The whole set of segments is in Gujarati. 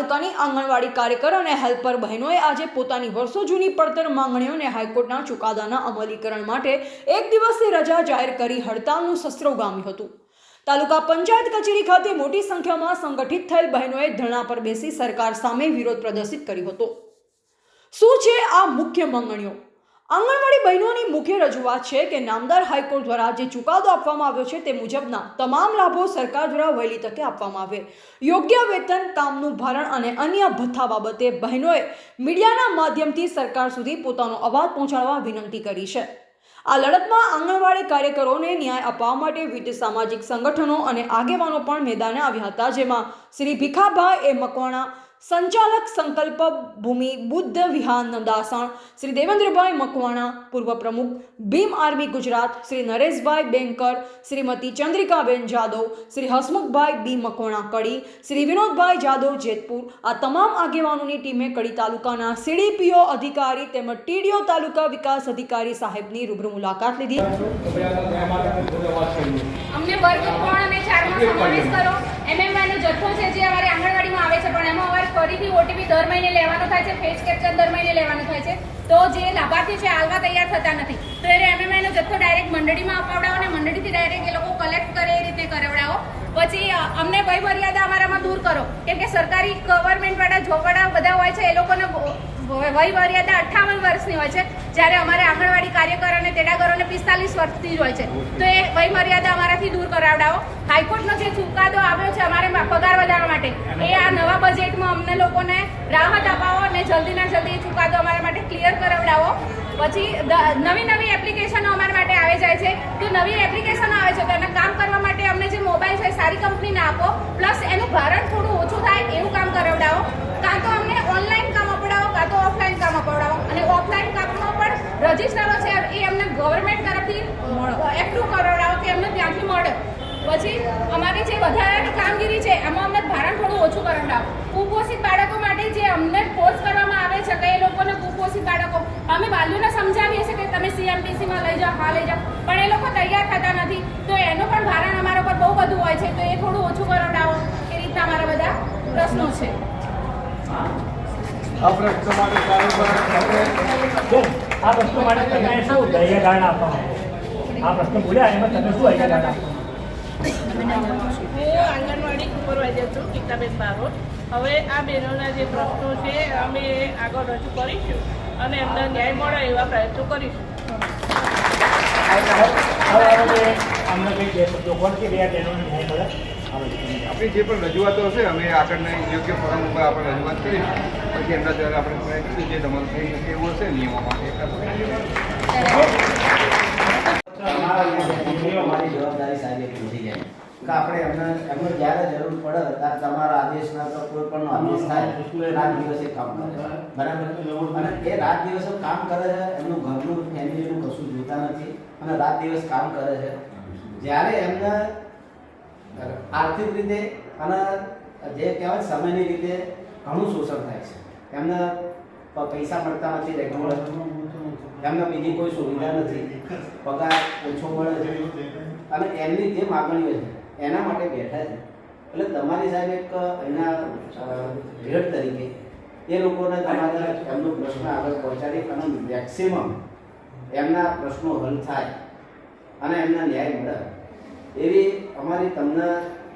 તાલુકાની આંગણવાડી કાર્યકર અને હેલ્પર બહેનોએ આજે પોતાની વર્ષો જૂની પડતર માંગણીઓને હાઈકોર્ટના ચુકાદાના અમલીકરણ માટે એક દિવસની રજા જાહેર કરી હડતાલનું શસ્ત્ર ઉગામ્યું હતું। તાલુકા પંચાયત કચેરી ખાતે મોટી સંખ્યામાં સંગઠિત થયેલ બહેનોએ ધરણા પર બેસી સરકાર સામે વિરોધ પ્રદર્શિત કર્યો હતો। શું છે આ મુખ્ય માંગણીઓ? આંગણવાડી બહેનોની મુખ્ય રજૂઆત છે કે નામદાર હાઈકોર્ટ દ્વારા જે ચુકાદો આપવામાં આવ્યો છે તે મુજબના તમામ લાભો સરકાર દ્વારા વહેલી તકે આપવામાં આવે, યોગ્ય વેતન, કામનું ભારણ અને અન્ય ભથ્થા બાબતે બહેનોએ મીડિયાના માધ્યમથી સરકાર સુધી પોતાનો અવાજ પહોંચાડવા વિનંતી કરી છે। આ લડતમાં આંગણવાડી કાર્યકરોને ન્યાય અપાવવા માટે વિવિધ સામાજિક સંગઠનો અને આગેવાનો પણ મેદાને આવ્યા હતા, જેમાં શ્રી ભીખાભાઈ મકવાણા, સંચાલક સંકલ્પ ભૂમિ બુદ્ધ વિહાર નંદાસણ, શ્રી દેવેન્દ્રભાઈ મકવાણા, પૂર્વ પ્રમુખ ભીમ આર્મી ગુજરાત, શ્રી નરેશભાઈ બેંકર, શ્રીમતી ચંદ્રિકાબેન જાદવ, શ્રી હસમુખભાઈ બી મકવાણા કડી, શ્રી વિનોદભાઈ જાદવ જેતપુર, આ તમામ આગેવાનોની ટીમે કડી તાલુકાના સીડીપીઓ અધિકારી તેમજ ટીડીઓ તાલુકા વિકાસ અધિકારી સાહેબની રૂબરૂ મુલાકાત લીધી। અમને વર્ગ 3 અને 4 માં સમાવેશ કરો। એમએમઆઈ નો જથ્થો છે જે અમારી આંગણવાડીમાં આવે છે, પણ એમાં અમારે ફરીથી ઓટીપી દર મહિને લેવાનો થાય છે, ફેસ કેપ્ચર દર મહિને લેવાનો થાય છે, તો જે લાભાર્થી છે હાલવા તૈયાર થતા નથી, તો એ એમએમઆઈ નો જથ્થો ડાયરેક્ટ મંડળીમાં અપાવડાવો અને મંડળીથી ડાયરેક્ટ એ લોકો કલેક્ટ કરે એ રીતે કરાવડાવો। પછી અમને વય મર્યાદા અમારામાં દૂર કરો, કેમ કે સરકારી ગવર્મેન્ટ વાળા જોબવાળા બધા હોય છે, એ લોકોને વય મર્યાદા 58 વર્ષની હોય છે, જ્યારે અમારે આંગણવાડી કાર્યકર અને તેડાગરોને 45 વર્ષથી જ હોય છે, તો એ વય મર્યાદા અમારાથી દૂર કરાવડાવો। હાઈકોર્ટનો જે ચુકાદો આવ્યો છે અમારે પગાર વધારવા માટે, એ આ નવા બજેટમાં અમને લોકોને રાહત અપાવો અને જલ્દીના જલ્દી ચુકાદો અમારા માટે ક્લિયર કરાવડાવો। પછી નવી એપ્લિકેશનો અમારા માટે આવી જાય છે, તો નવી એપ્લિકેશનો આવે છે તો એના કામ કરવા માટે અમને જે મોબાઈલ છે સારી કંપનીના આપો, પ્લસ એનું ભારણ થોડું ઓછું થાય એવું કામ કરાવડાવો। કાં તો અમને ઓનલાઈન કામ અપડાવો, કાં તો ઓફલાઈન કામ અપડાવો, અને ઓફલાઈન કામમાં પણ રજિસ્ટરો છે એ અમને ગવર્મેન્ટ તરફથી એપ્રુવ કરાવડાવો કે અમને ત્યાંથી મળે। પછી અમારી જે વધારાની કામગીરી છે એમાં અમને ભારણ થોડું ઓછું કરાવડાવો। કુપોષિત બાળકો માટે જે અમને ફોર્સ કરવામાં આવે છે કે એ લોકોને કુપોષિત બાળકો, અમે વાલીઓને સમજાવીએ છીએ કે તમે સીએમટીસીમાં લઈ જાઓ, હા લઈ જાઓ, પણ એ લોકો તૈયાર થતા નથી, તો એનું પણ ભારણ અમારા પર બહુ બધું હોય છે, તો એ થોડું ઓછું કરાવડાવો। એ રીતના અમારા બધા પ્રશ્નો છે। આ પ્રશ્નો માટે તમે શું હૈયાધારણ આપવામાં આ પ્રશ્ન બોલ્યા એમાં તમે શું હૈયાધારણ આપો? હું આંગણવાડી સુપરવાઇઝર છું, ગીતાબેન બારોટ। હવે આ બહેનોના જે પ્રશ્નો છે અમે આગળ રજૂ કરીશું અને એમને ન્યાય મળે એવા પ્રયત્નો કરીશું। આપણી જે પણ રજૂઆતો હશે અમે આગળના યોગ્ય ફોરમ ઉપર આપણે રજૂઆત કરીશું, પછી એમના દ્વારા આપણે જે તમારું થઈ શકે એવું હશે નિયમોમાં મારી જવાબદારી સાહેબ એટલી વધી જાય કે આપણે એમને જ્યારે જરૂર પડે ત્યારે તમારા આદેશના તો કોઈ પણ આદેશ થાય રાત દિવસે કામ કરે, બરાબર? અને એ રાત દિવસે કામ કરે છે, એમનું ઘરનું ફેમિલીનું કશું જોતા નથી અને રાત દિવસ કામ કરે છે। જ્યારે એમને આર્થિક રીતે અને જે કહેવાય સમયની રીતે ઘણું શોષણ થાય છે, એમને પૈસા મળતા નથી રેગ્યુલર, એમને બીજી કોઈ સુવિધા નથી, પગાર ઓછો મળે છે અને એમની જે માગણીઓ છે એના માટે બેઠા છે। એટલે તમારી સાહેબ એક એના હેડ તરીકે એ લોકોને તમારે એમનો પ્રશ્ન આગળ પહોંચાડી અને મેક્સિમમ એમના પ્રશ્નો હલ થાય અને એમને ન્યાય મળે એવી અમારી તમને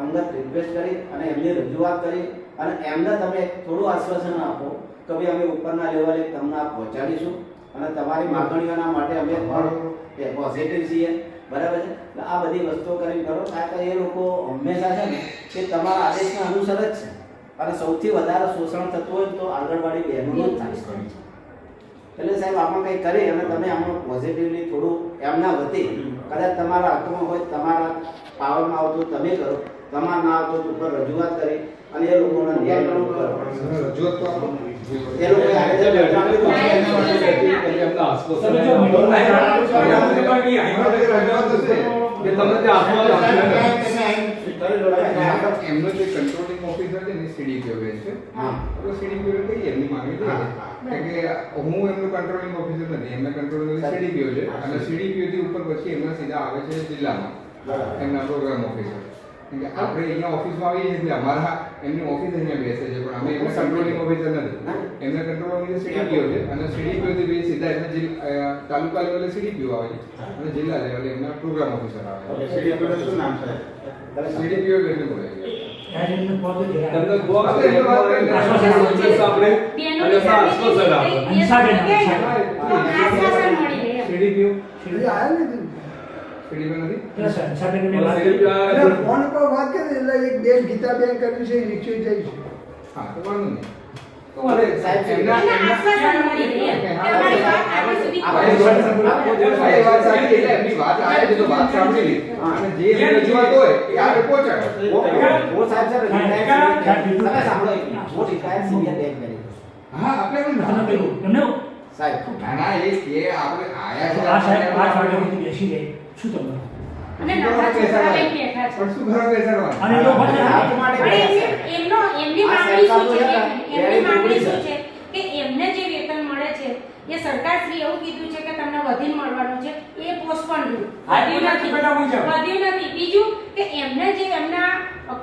અંગત રિક્વેસ્ટ કરી અને એમની રજૂઆત કરી અને એમને તમે થોડું આશ્વાસન આપો કે ભાઈ અમે ઉપરના લેવલે તમને આ પહોંચાડીશું અને તમારી માગણીઓના માટે અમે પણ પોઝિટિવ છીએ, બરાબર છે? આ બધી વસ્તુઓ કરી કરો, કારણ કે એ લોકો હંમેશા છે ને કે તમારા આદેશના અનુસાર જ છે અને સૌથી વધારે શોષણ થતું હોય તો આંગણવાડી બહેનોનું જ થાય છે। એટલે સાહેબ આમાં કંઈ કરી અને તમે આમાં પોઝિટિવલી થોડું એમના વતી કદાચ તમારા હકમાં હોય, તમારા પાવરમાં આવતું તમે કરો, તમારા ના આવતું ઉપર રજૂઆત કરી અને એ લોકોને ન્યાય કરો। રજૂઆત તો એ લોકો એમનો જે કંટ્રોલિંગ ઓફિસર છે ને સીડીપીઓ બેન છે, તો સીડીપીઓ કઈ એમની માંગણી છે કે હું એમનું કંટ્રોલિંગ ઓફિસર નથી, એમના કંટ્રોલિંગ સીડીપીઓ છે અને સીડીપીઓ થી ઉપર પછી એમના સીધા આવે છે જિલ્લામાં એમના પ્રોગ્રામ ઓફિસર। કે આપણે અહીંયા ઓફિસમાં આવીએ છીએ એટલે અમારા એમની ઓફિસ અહીંયા બેસે છે પણ અમે એમને કંટ્રોલિંગ ઓફિસર નથી. એમને કંટ્રોલ ઓફિસર સીડીપીઓ છે અને સીડીપીઓ થી સીધા એમના તાલુકા લેવલે સીડીપીઓ આવે છે અને જિલ્લા લેવલે એમના પ્રોગ્રામ ઓફિસર આવે છે. સીડીપીઓ શું નામ છે? સીડીપીઓ એટલે બોલે છે. એમને કહો તો જરા. તમને બહુ આપણે સાંભળે અને આશ્વાસન આપે. હંસાબેન, આશ્વાસન મળી રહે એમ. સીડીપીઓ આવ્યા સીડીપીઓ નથી. yes, હંસાબેનની વાત કરી. એટલે ફોન પર વાત કરી એટલે એક બેન ગીતાબેન કર્યું છે રિક્ષા જાય છે. હા તો વાંધો નહીં. તો અરે, સાહેબ, એમના આશ્વાસન મળી રહે એમ. કે અમારી વાત આગળ સુધી આ વાત સાચી એટલે એમની વાત આવે છે તો વાત સાંભળી લીધી અને જે રજૂઆત હોય એ આગળ પહોંચાડો. वो साहब सर તમે સાંભળો वो રિટાયર્ડ સિનિયર બેંક મેનેજર હા આપણે એમ ના તમને કહ્યું, એમને સાહેબ ના ના એ આપણે આયા છે આ સાહેબ 5 વાગ્યા સુધી બેસી જાય શું તમને અને નાના છોકરા લઈને બેઠા છે. પણ શું ઘરમાં બેસાડવાનું? અને એ લોકો છે ને, હાથ માટે પણ એમની આ માંગણી શું છે સરકારનું એમની માંગણી છે. શું છે કે એમને જે વેતન મળે છે એ સરકારશ્રી એવું કીધું છે કે તમને વધીને મળવાનું છે એ પોસ્ટપોન વધ્યું નથી. બીજું કે એમને જે એમના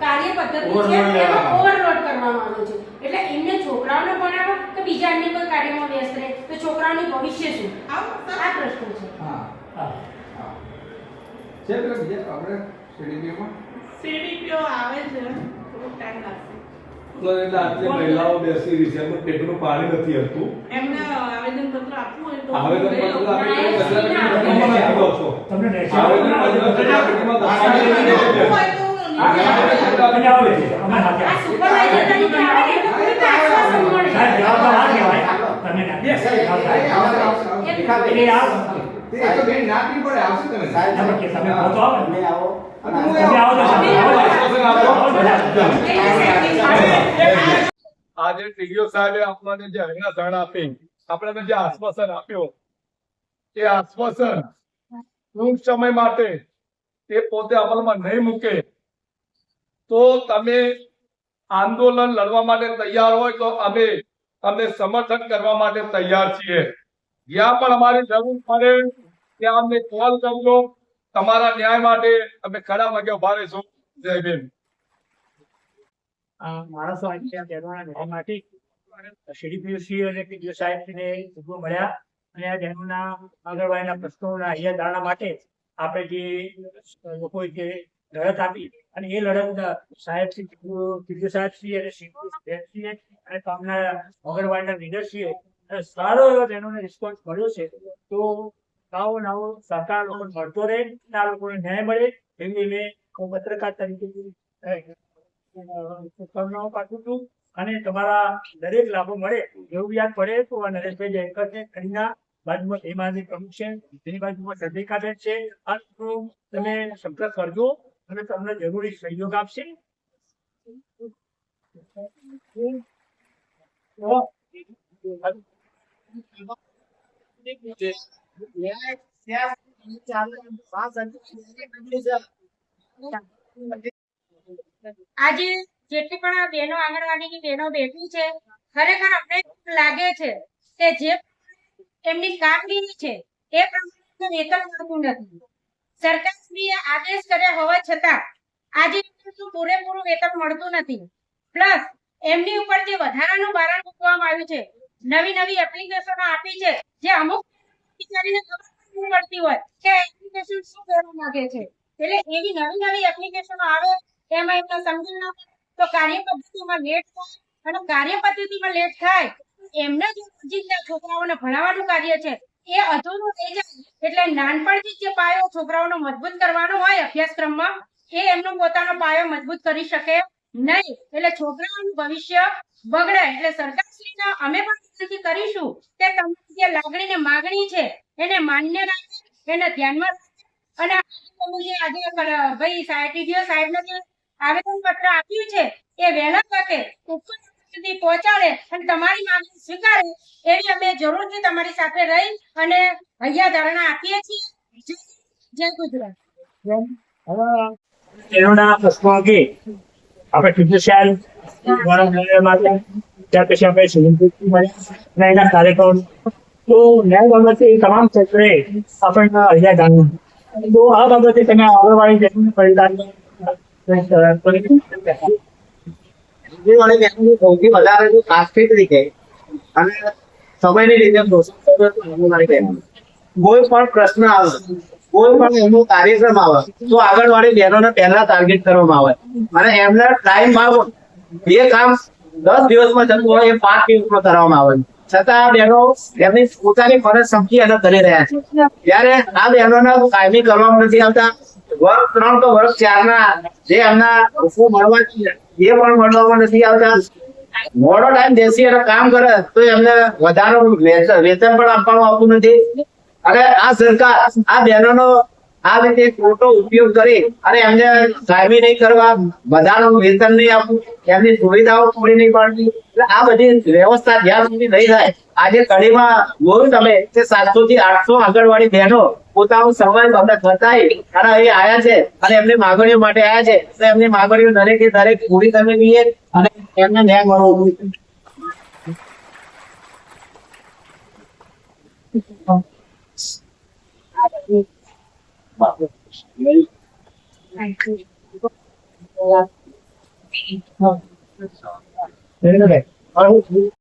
કાર્ય પદ્ધતિ છે એમાં ઓવરલોડ કરવામાં આવ્યો છે એટલે એમને છોકરાઓને ભણાવો કે બીજા અન્ય કોઈ કાર્યમાં વ્યસ્ત રહે તો છોકરાઓનું ભવિષ્ય શું આ પ્રશ્ન છે. હા હા. હા છે પેલા બીજા આપણે સીડીપીઓમાં સીડીપીઓ આવે છે થોડો ટાઈમ લાગશે. તો એટલે આટલી મહિલાઓ બેસી રહી છે એમનું પેટનું પાણી નથી હતું. એમને આવેદનપત્ર આપવું હોય તો આવેદનપત્ર આપી તો કચરાપેટીમાં આપણે ધક્કો નથી કહો છો. તમને રહેશે. આવેદનપત્ર કચરાપેટીમાં ધક્કો નથી આપવું કહો છો. હોય તો તમે આવો બેસી જાઓ, અમારે હાથે આ આવો. સુપરવાઇઝર તરીકે આવે ને તો તમને આશ્વાસન મળે. સાહેબ, જવાબદાર આ કહેવાય. તમે ના. એ આવશે, આવશે, આવશે. એટલે આવો. તે તો બેન નાખવી પડે આવશે તમે સાહેબ ના, પણ કે તમે કહો તો આવો ને. તમે આવો અને તમે આવો તો સાહેબ, આવો. આશ્વાસન આપો. આવો બધા. આજે ટીડીઓ સાહેબે આપણને જે હૈયા ધણ આપી આપણને જે આશ્વાસન આપ્યો એ આશ્વાસન ટૂંક સમય માટે એ પોતે અમલમાં નહીં મૂકે તો તમે આંદોલન લડવા માટે તૈયાર હોય તો અમે તમને સમર્થન કરવા માટે તૈયાર છીએ. જ્યાં પણ અમારી જરૂર પડે ત્યાં અમને કોલ કરજો. તમારા ન્યાય માટે અમે ખરા વાગે ઉભા રહીશું. જય ભીમ. માણસો અહીંયા બહેનોના ન્યાય માટે સીડીપીઓસી અને પીડીઓ સાહેબને ઉભો મળ્યા અને આ બહેનોના આંગણવાડીના પ્રશ્નોના અહીંયા ધારણા માટે આપણે જે લોકોએ જે લડત આપી અને એ લડત સાહેબશ્રી પીડીઓ સાહેબશ્રી અને સીડીઓ અને ગામના આંગણવાડીના લીડરશ્રીએ સારો એવો બહેનોને રિસ્પોન્સ મળ્યો છે. તો નવો સરકાર લોકોને મળતો રહે આ લોકોને ન્યાય મળે એવી મેં હું પત્રકાર તરીકે શુભકામનાઓ પાઠવું છું અને તમારા દરેક લાભો મળે જરૂરિયાત પડે તો આ નરેશભાઈ જયકર છે ખરીના બાજુમાં હેમાજી પ્રમુખ છે તેની બાજુમાં ચંદ્રિકાબેન છે આ તમે સંપર્ક કરજો અને તમને જરૂરી સહયોગ આપશે. આજે જેટલી પણ આ બહેનો આંગણવાડીની બહેનો બેઠી છે ખરેખર અમને લાગે છે કે જે એમની કામગીરી છે એ પ્રમાણે વેતન મળતું નથી. સરકારશ્રીએ આદેશ કર્યા હોવા છતાં આજે પૂરેપૂરું વેતન મળતું નથી. પ્લસ એમની ઉપર જે વધારાનું ભારણ મૂકવામાં આવ્યું છે નવી નવી એપ્લિકેશનો આપી છે જે અમુક બિચારીને ખબર નહીં પડતી હોય કે એપ્લિકેશન શું કરવા માંગે છે એટલે એવી નવી નવી એપ્લિકેશનો આવે એમાં એમને સમજણ ના તો કાર્ય પદ્ધતિમાં લેટ થાય અને કાર્ય પદ્ધતિમાં લેટ થાય એમને જે રોજિંદા છોકરાઓને ભણાવવાનું કાર્ય છે એ અધૂરું રહી જાય એટલે નાનપણથી જે પાયો છોકરાઓનો મજબૂત કરવાનો હોય અભ્યાસક્રમમાં એ એમનો પોતાનો પાયો મજબૂત કરી શકે નહીં એટલે છોકરાઓનું ભવિષ્ય બગડે. એટલે સરકારશ્રીને અમે પણ વિનંતી કરીશું કે તમારી જે લાગણી ને માગણી છે એને માન્ય રાખે એને ધ્યાનમાં રાખે અને તમે જે આજે ભાઈ ટીડીઓ સાહેબને જે આવેદન પત્ર આપ્યું છે એ વહેલા તકે ઉપર સુધી પહોંચાડે અને તમારી માંગણી સ્વીકારે એવી અમે જરૂરથી તમારી સાથે રહી અને હૈયા ધારણા આપીએ છીએ. જય ગુજરાત. બહેનોના પ્રશ્નો અંગે આપણે પીડીઓ સાહેબ દ્વારા મળ્યા માટે ત્યાર પછી આપણે સુપ્રીમ મળ્યા અને એના કાર્યક્રમ તો ન્યાય બાબતે તમામ ક્ષેત્રે આપણને હૈયા જાણવું તો આ બાબતે તમે આંગણવાડી બહેનોને પરિણામ સૌથી વધારે જો આર્થિક રીતે અને સમયની રીતે કોઈ પણ પ્રશ્ન આવે, કોઈ પણ એનો કાર્યક્રમ આવે તો આંગણવાડી બહેનોને પહેલા ટાર્ગેટ કરવામાં આવે અને એમના ટાઈમમાં બે કામ 10 દિવસમાં થતું હોય એ 5 દિવસમાં કરવામાં આવે. છતાં આ બહેનો એમની પોતાની ફરજ સમજી અને કરી રહ્યા છે. ત્યારે આ બહેનોને કાયમી કરવામાં નથી આવતા. વર્ષ 3 તો વર્ષ 4 ના જે એમના રૂપો મળવા એ પણ મળવામાં નથી આવતા. મોડો ટાઈમ બેસી અને કામ કરે તો એમને વધારાનું વેતન પણ આપવામાં આવતું નથી. અને આ સરકાર આ બહેનોનો આ રીતે ખોટો ઉપયોગ કરી અને એમને કાયમી નહીં કરવા, વધારાનું વેતન નહીં આપવું, એમની સુવિધાઓ પૂરી નહીં પાડવી, એટલે આ બધી વ્યવસ્થા જ્યાં સુધી નહીં થાય. આજે કડીમાં જોયું તમે કે 700 થી 800 આંગણવાડી બહેનો પોતાનો સમય તમને ઘટાડી અને અહીં આવ્યા છે અને એમની માંગણીઓ માટે આવ્યા છે. તો એમની માંગણીઓ દરેકે દરેક પૂરી કરવી જોઈએ અને એમને ન્યાય મળવો જોઈએ.